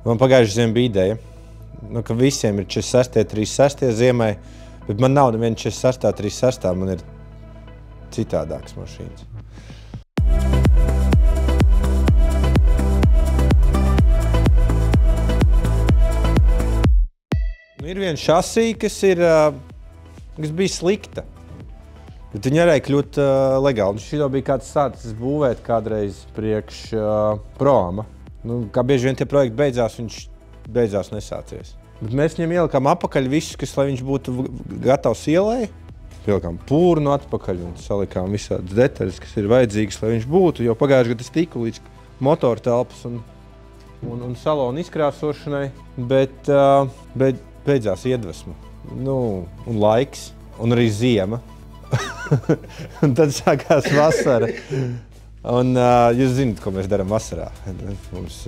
Man pagājušajā ziemā bija ideja, ka visiem ir 46, 36 ziemai, bet man nav neviena 46, 36, man ir citādākas mašīnas. Ir viena šasī, kas bija slikta, bet viņa arī kļūt legāli. Šito bija kāds sācis būvēt kādreiz priekš Proama. Kā bieži vien tie projekti beidzās, viņš beidzās nesācies. Bet mēs viņam ielikām apakaļ visus, lai viņš būtu gatavs ielai. Pielikām pūrnu atpakaļ un salikām visādas detaļas, kas ir vajadzīgas, lai viņš būtu. Jo pagājušajā gadā es tiku līdz motora telpas un salona izkrāsošanai, bet beidzās iedvesma, un laiks, un arī ziema. Un tad sākās vasara. Un jūs zināt, ko mēs darām vasarā. Mums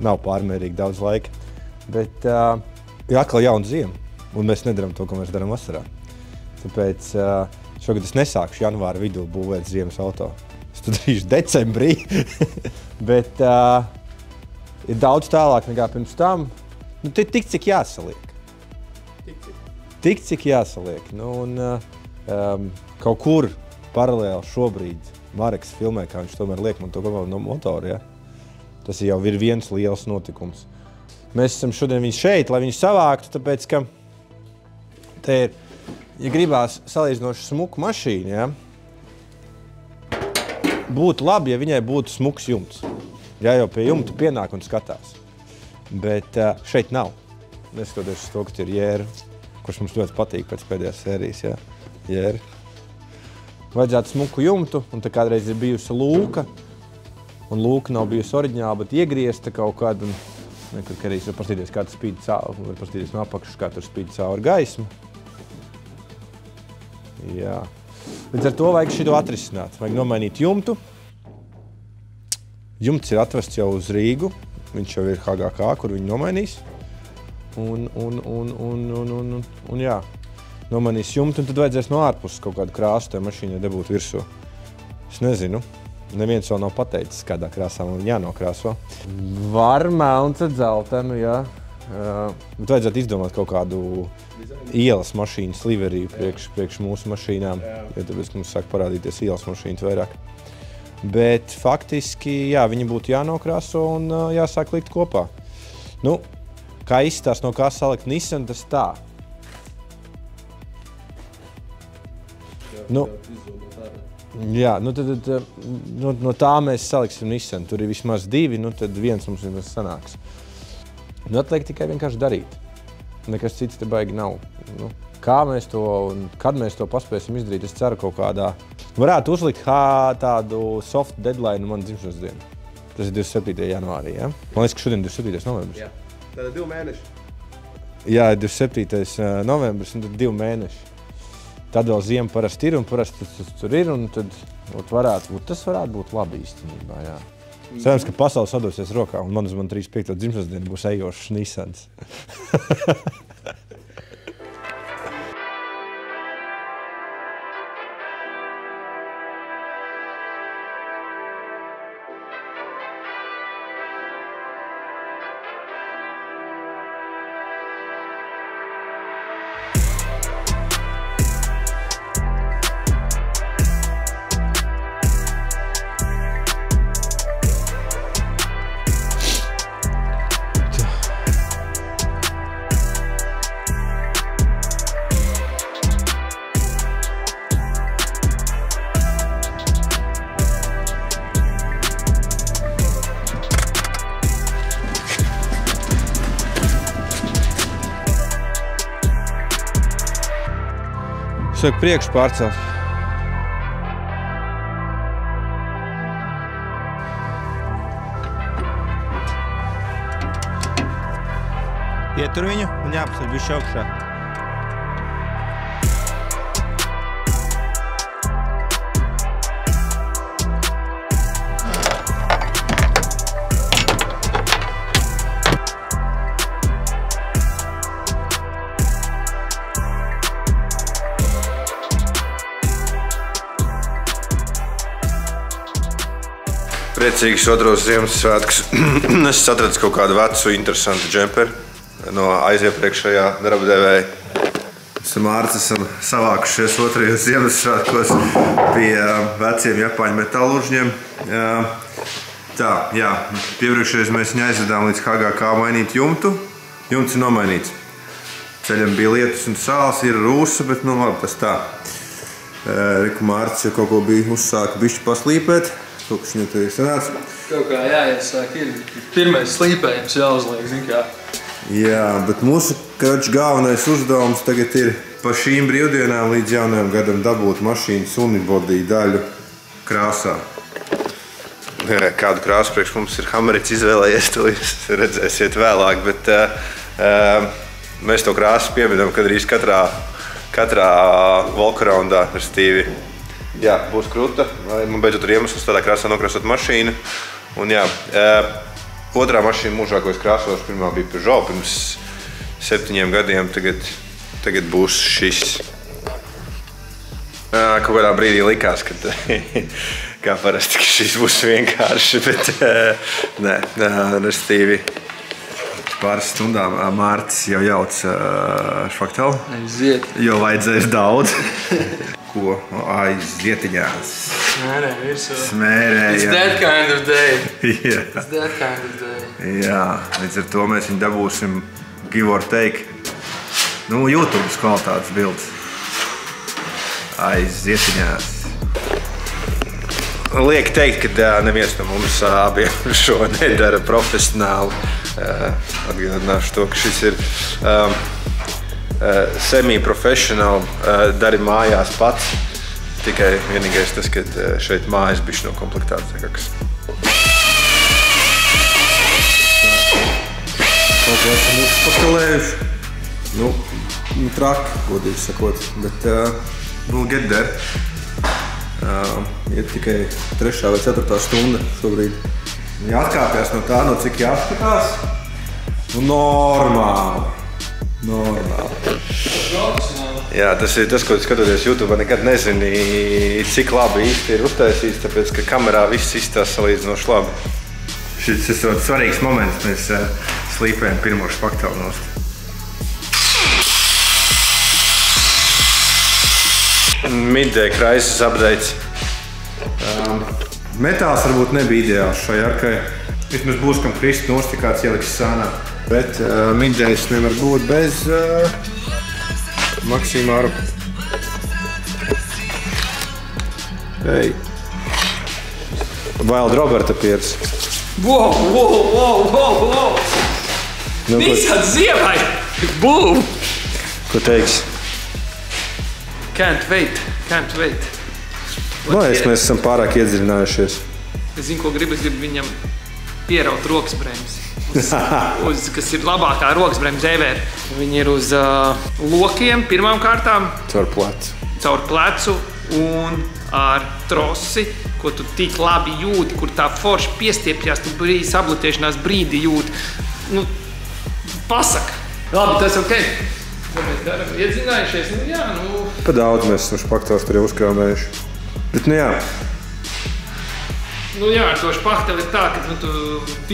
nav pārmērīgi daudz laika. Bet ir atkal jauna ziema, un mēs nedarām to, ko mēs darām vasarā. Tāpēc šogad es nesākšu janvāra vidū būvēt ziemas auto. Es to darīšu decembrī. Bet ir daudz tālāk nekā pirms tam. Tik, cik jāsaliek. Tik, cik jāsaliek. Kaut kur paralēli šobrīd Mareks filmē, kā viņš tomēr liek man to no motora. Ja? Tas jau ir viens liels notikums. Mēs esam šodien viņu šeit, lai viņu savāktu, tāpēc, ka te ir, ja gribās salīdzinoši smuku mašīnu, ja? Būtu labi, ja viņai būtu smuks jumts. Ja jau pie jumta pienāk un skatās. Bet šeit nav. Neskatoties uz to, ka ir Jēra, kurš mums ļoti patīk pēc pēdējās sērijas, ja? Jēra. Vajadzētu smuku jumtu, un te kādreiz ir bijusi lūka, un lūka nav bijusi oriģināla, bet iegriezta kaut kāda, un nekur arī var paskatīties, kā tas spīd cauri, var paskatīties no apakšas, kā tur spīd cauri gaismu. Jā. Līdz ar to vajag šito atrisināt. Vajag nomainīt jumtu. Jumts ir atvests jau uz Rīgu. Viņš jau ir HGK, kur viņu nomainīs. Un jā, nomainīs jumtu, un tad vajadzēs no ārpuses kaut kādu krāsu tai mašīnai dabūt virsū. Es nezinu. Neviens vēl nav pateicis, kādā krāsā man jānokrāso. Var melns ar dzeltenu, jā. Bet vajadzētu izdomāt kaut kādu ielas mašīnas liveriju priekš mūsu mašīnām, jo tāpēc mums sāk parādīties ielas mašīnas vairāk. Bet faktiski, jā, viņi būtu jānokrāso un jāsāk likt kopā. Kā izstās, no kā salikt Nissan, tas tā. Jā, tad no tā mēs saliksim Nissan. Tur ir vismaz divi, tad viens mums vismaz sanāks. Atliek tikai vienkārši darīt. Nekas cits te baigi nav. Kā mēs to un kad mēs to paspēsim izdarīt, es ceru kaut kādā. Varētu uzlikt tādu soft deadline man dzimšanas dienu. Tas ir 27. janvārī, ja? Man liekas, ka šodien 27. novembris. Jā, tad 2 mēneši. Jā, 27. novembris un tad 2 mēneši. Tad vēl ziema parasti ir un parasti tas tur ir un tad tas varētu būt labi īstenībā, jā. Cerams, ka pasaule sadosies rokā un man uz 35. dzimšanas dienu būs ejošs Nissans. Vajag priekšu pārcelt. Ietur viņu un jāpasaļ bišķi augšā. Priecīgs otros Ziemassvētkus. Es atradu kaut kādu vecu, interesantu džemperi no aiziepriekšējā darba devēja. Mēs ar Mārci esam savākušies otrajos Ziemassvētkos pie veciem Japāņu metālurģiem. Tā, jā, piepriekšreiz mēs viņu aizvedām līdz HGK mainīt jumtu. Jumts ir nomainīts. Ceļam bija lietus un sāls, ir rūsa, bet nu labi, tas tā. Riku Mārcis jau kaut ko bija uzsāka bišķi paslīpēt. Kaut kas viņam tur ir sanāca. Kaut kā jāiesāk ir. Pirmais slīpējums jāuzliek, zin kā. Jā, bet mūsu galvenais uzdevums tagad ir pa šīm brīvdienām līdz jaunajam gadam dabūt mašīnas unibody daļu krāsā. Kādu krāsu priekš mums ir Hamerits izvēlējies, to jūs redzēsiet vēlāk, bet mēs to krāsu pieminam, kad arī katrā walkaroundā, restīvi, jā, būs kruta. Man beidzot ir iemesls tādā krāsā nokrāsot mašīnu. Un jā, otrā mašīna mūžā, ko es krāsošu, pirmā bija Peugeot pirms 7 gadiem, tagad būs šis. Kaut kādā brīdī likās, ka kā parasti, ka šis būs vienkārši, bet nē, restīvi. Pāris stundām Mārcis jau jauc špakteli, jo vajadzēs daudz. Ko aizietiņās. Smērē virsū. Smērē, It's jā. that kind of day. Jā. It's that kind of day. Jā, līdz ar to mēs viņu dabūsim give or take. Nu, YouTube's kvalitātes bildes. Aizietiņās. Liek teikt, ka neviens no mums abiem šo nedara profesionāli. Atgādināšu to, ka šis ir semi-profesionāli, dari mājās pats. Tikai vienīgais tas, ka šeit mājas bišķi no komplektāts. Kaut ko esam uzpakalējuši. Nu, traki, godīgi sakot, bet we'll get there. Ir tikai 3. vai 4. stunda šobrīd. Jāatkāpjas no tā, no cik jāskatās. Normāli. Jā, tas ir tas, ko skatoties YouTube, nekad nezini, cik labi īsti ir uztaisīts, tāpēc, ka kamerā viss izstāsta salīdzinoši labi. Šis ir svarīgs moments, mēs slīpējam pirmo špakteli nost. Midday crisis updates. Metāls varbūt nebija ideāls šai arkai. Vismaz būs, kam krist nost, ja kāds ieliks sānā. Bet middays nevar būt bez Maksimāra. Hei. Wild Roberta pieres. Wow! Visādi ziemai! Boom! Ko teiks? Can't wait. Mēs esam pārāk iedziļinājušies. Es zinu, ko gribu viņam pieraut rokas bremzi. Kas ir labākā rokas bremze ever. Viņi ir uz lokiem pirmām kārtām. Caur plecu un ar trosi, ko tu tik labi jūti, kur tā forši piestiepjās, tu brīdi sablutēšanās brīdi jūti. Nu, pasaka. Labi, tas ok. Ko mēs darām? Iedzinājušies? Nu jā, nu... Pa daudz mēs esam špakteles tur jau uzkrāmējuši. Bet nu jā. Nu jā, ar to špakteli ir tā, ka tu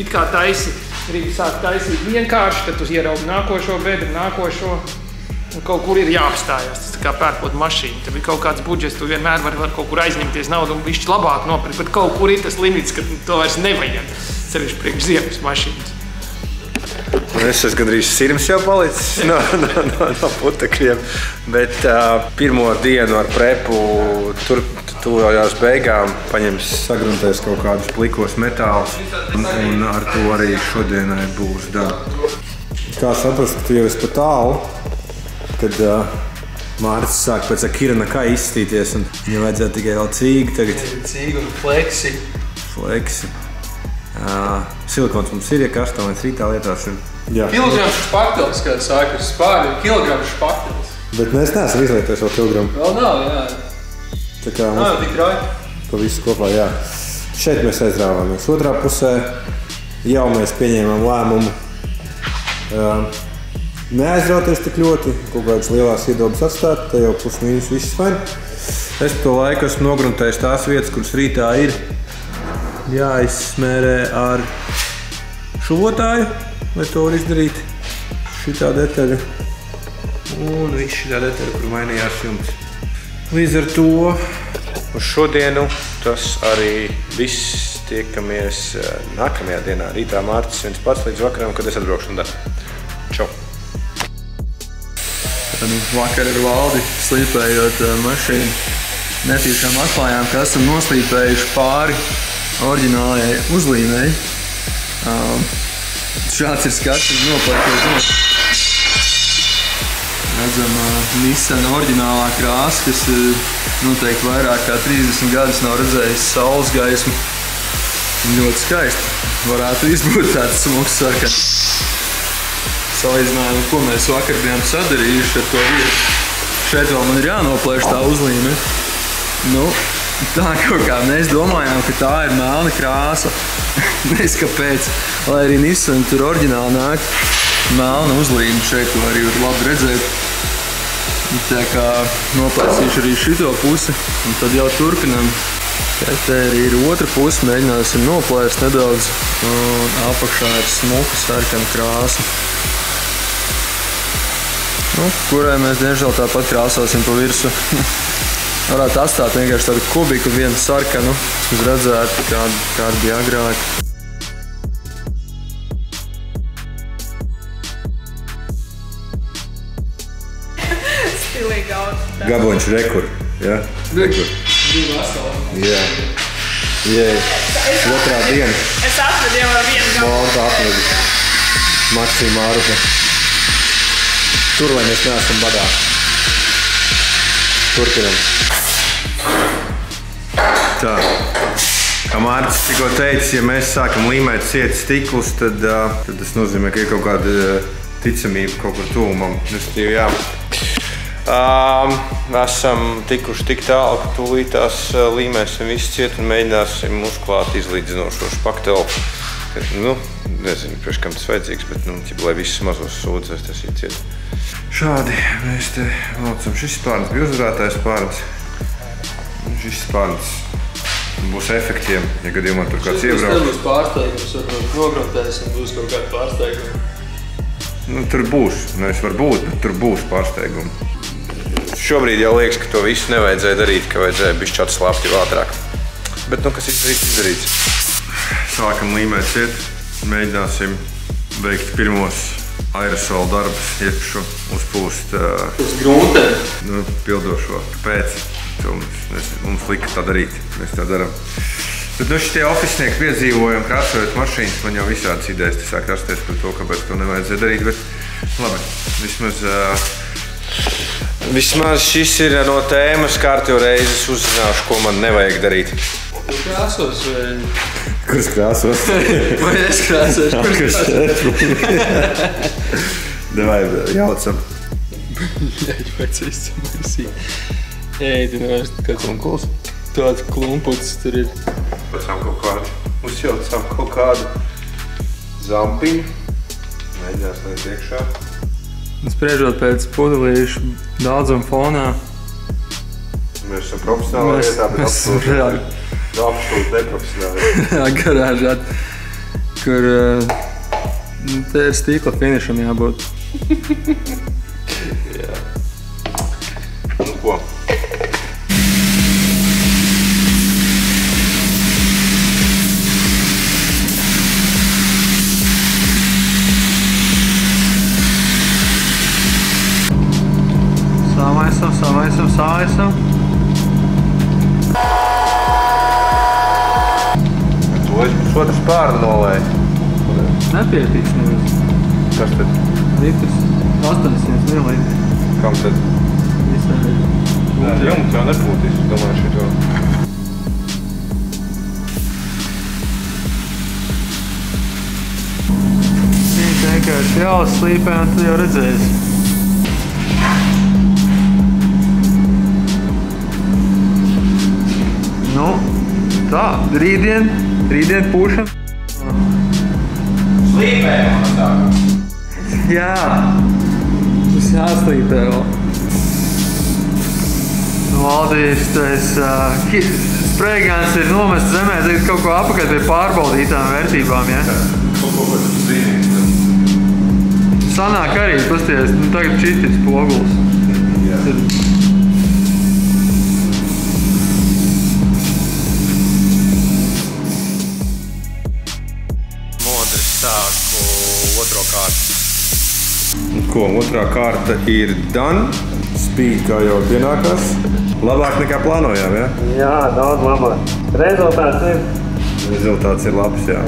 it kā taisi, arī sāk taisīt vienkārši, tad tu ieraugi nākošo bedru, nākošo. Un kaut kur ir jāapstājās, tas kā pērkot mašīnu. Tev ir kaut kāds budžets, tu vienmēr var kaut kur aizņemties naudu un bišķi labāk nopirkt, bet kaut kur ir tas limits, ka to vairs nevajag. Sevišķi priekš ziemas mašīnas. Es esmu gandrīz sirms jau palicis no putekļiem, bet pirmo dienu ar prepu tuvojās beigām, sagruntēs kaut kādus plikos metālus, un ar to arī šodienai būs darba. Kā saprast, ka tu jau esi pa tālu, kad Mārcis sāk pēc Akira Nakai izstīties, un viņam vajadzētu tikai vēl cīgi tagad. Cīgi un fleksi. Silikons mums ir, ja karstā mēs rītā lietosim. Kilograms špaktelis, kā saka, uz spārļu, kilograms špaktelis. Bet mēs neesam izlietojuši vēl kilogramu. Vēl nav, jā. Tā kā Nav tik rāj. Pa visu kopā, jā. Šeit mēs aizrāvāmies. Otrā pusē jau mēs pieņēmām lēmumu neaizrauties tik ļoti, kaut kādas lielās iedobas atstāt, te jau pusmīnus viss fajn. Es pa to laiku esmu nogruntējis tās vietas, kuras rītā ir jāizsmērē ar šuvotāju, lai to var izdarīt. Šitā detaļa un viss šitā detaļa, kur mainījās jumts. Līdz ar to uz šodienu tas arī viss. Tiekamies nākamajā dienā, rītā Mārcis 1 līdz vakaram, kad es atbraukšu un darbu. Čau! Vakar ar Valdi slīpējot mašīnu, netīšām atklājām, ka esam noslīpējuši pāri oriģinālajai uzlīmei. Šāds ir skats, noplēkot. Redzam Nissan oriģinālā krāsa, kas noteikti vairāk kā 30 gadus nav redzējis saules gaismu. Ļoti skaisti. Varētu izbūt tāds smuks sarkans. Salīdzinājumu, ko mēs vakar bijām sadarījuši ar to vietu. Šeit vēl man ir jānoplēš tā uzlīme. Nu, tā kaut kā mēs domājām, ka tā ir melna krāsa. Nes kāpēc. Lai arī Nissan tur oriģināli nāk melna uzlīme. Šeit to arī var labi redzēt. Tā kā noplēsīšu arī šito pusi. Un tad jau turpinām. Te arī ir otra puse, mēģināsim noplēst nedaudz, un apakšā ir smuka sarkana krāsa, kurai mēs diemžēl tāpat krāsosim pa virsu. Varētu atstāt vienkārši tādu kubiku, vienu sarkanu, uz redzētu, kāda bija agrāk. Stilīgi auto. Gaboņš rekur, ja? Rekur. Jā. Otrā diena. Es atvedu jau ar vienu gabu. Monta atvedu. Maksī Mārupe. Tur, lai mēs neesam badā. Turpinam. Tā. Kā Mārcis tikko teica, ja mēs sākam līmēt ciet stiklus, tad tas nozīmē, ka ir kaut kāda ticamība kaut kur tuvumam. Jā. Esam tikuši tik tālu, ka tūlītās līmēsim visu ciet un mēģināsim uzklāt izlīdzinošo špaktelu. Nu, nezinu, priekš kam tas vajadzīgs, bet, lai visus mazos sūdzēs tas ir ciet. Šādi mēs te valcam. Šis spārns bija uzvarētājs spārns. Šis spārns būs efektiem, ja gadījumā tur kāds iebrauc. Šis nebūs pārsteigums, varbūt nogrotēs un būs kaut kādi pārsteigumi. Tur būs, nevis var būt, bet tur būs pārsteigumi. Šobrīd jau liekas, ka to visu nevajadzēja darīt, ka vajadzēja bišķi atslāpt jau ātrāk. Bet, kas izdarīts? Sākam līmēt ciet, mēģināsim veikt pirmos aerosola darbus, iepšu uzpūst uz gruntē. Pildošo. Kāpēc? Mums lika tā darīt, mēs tā darām. Bet šitie ofisnieki piedzīvojam, krāsojot mašīnas, man jau visādas idejas te sāk rasties par to, kāpēc to nevajadzēja darīt, bet labi, Vismaz šis ir no tēmas, kārtīgi reizes uzzināšu, ko man nevajag darīt. Kur krāsos vai? Kurš krāsos? Vai es krāsošu? Kurš krāsos? Davai, jaucam. Jāģi pēc izsamaisīt. Tu nevar kāds Klunkuls? Tāds klumputs tur ir. Pacām kaut kādu, uzjaucām kaut kādu zampiņu. Mēģinās liet iekšā. Spriežot pēc pudelīšu daudzuma fonā. Mēs esam profesionāli vietā, bet absolūti neprofesionāli. Garāžā, kur te ir stīkla finišam jābūt. Jā. Nu ko? Sāvaisam. To es pusotru spārnu nolēju. Nepietiks nevis. Kas tad? Litrs. 800 ml. Kam tad? Visādi. Jums jau nebūtis, domāju, šito. Viņš vienkārši jāuzslīpē un tu jau redzēsi. Nu, tā, rītdien pūšam. Slīpējam no tā. Jā, tas jāslīpē vēl. Valdīs, sprejgans ir nomests zemē, tagad kaut ko apakaļ pie pārbaudītām vērtībām, ja? Kaut ko zīmīgs. Sanāk arī, pasties, tagad šitis poguls. Jā. Modri sāku otro kārtu. Ko, otrā kārta ir done. Spīd, kā jau pienākās. Labāk nekā plānojām, ja? Jā, daudz labāk. Rezultāts ir labs, jā.